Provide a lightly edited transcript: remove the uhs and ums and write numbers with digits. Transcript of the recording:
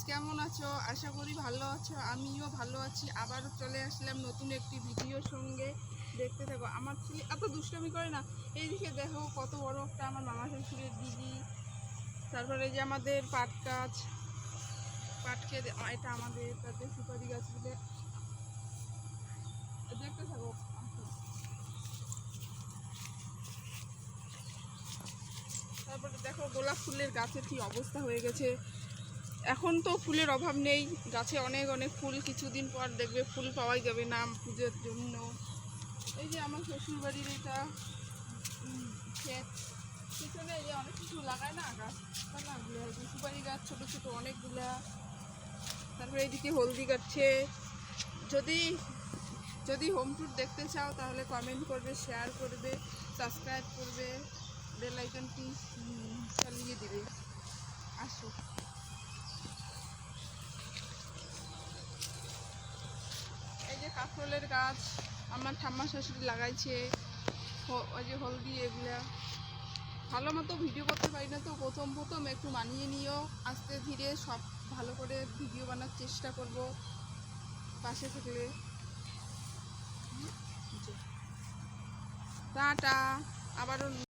কেমন আছো? আশা করি ভালো আছো। আমিও ভালো আছি। আবারও চলে আসলাম নতুন একটি ভিডিওর সঙ্গে। দেখতে থাকো। আমার ছেলে এত দুষ্টামি করে না। এইদিকে দেখো কত বড় একটা আমার মামা শ্বশুরের দিদি। তারপরে এই যে আমাদের পাট গাছ, পাট খেয়ে এটা আমাদের, তাতে সুপারি গাছ দিলে দেখতে থাকো। তারপরে দেখো গোলাপ ফুলের গাছের কি অবস্থা হয়ে গেছে। এখন তো ফুলের অভাব নেই, গাছে অনেক অনেক ফুল। কিছুদিন পর দেখবে ফুল পাওয়াই যাবে না পুজোর জন্য। এই যে আমার শ্বশুরবাড়ির এটা ক্ষেত, পিছনে এই যে অনেক কিছু লাগায় না গাছ, সুপারি গাছ ছোটো ছোটো অনেকগুলা। তারপরে এইদিকে হলদি গাছে। যদি যদি হোম ট্যুর দেখতে চাও তাহলে কমেন্ট করবে, শেয়ার করবে, সাবস্ক্রাইব করবে, বেল আইকনটি চালিয়ে দিবে। আসো। এই যে কাঁকরোলের গাছ আমার ঠাম্মা শাশুড়ি লাগাইছে। ওই যে হলদি এগুলা ভালো মতো ভিডিও করতে পারি না তো, প্রথম একটু মানিয়ে নিও। আস্তে ধীরে সব ভালো করে ভিডিও বানার চেষ্টা করব পাশে থাকলে। টাটা। আবারও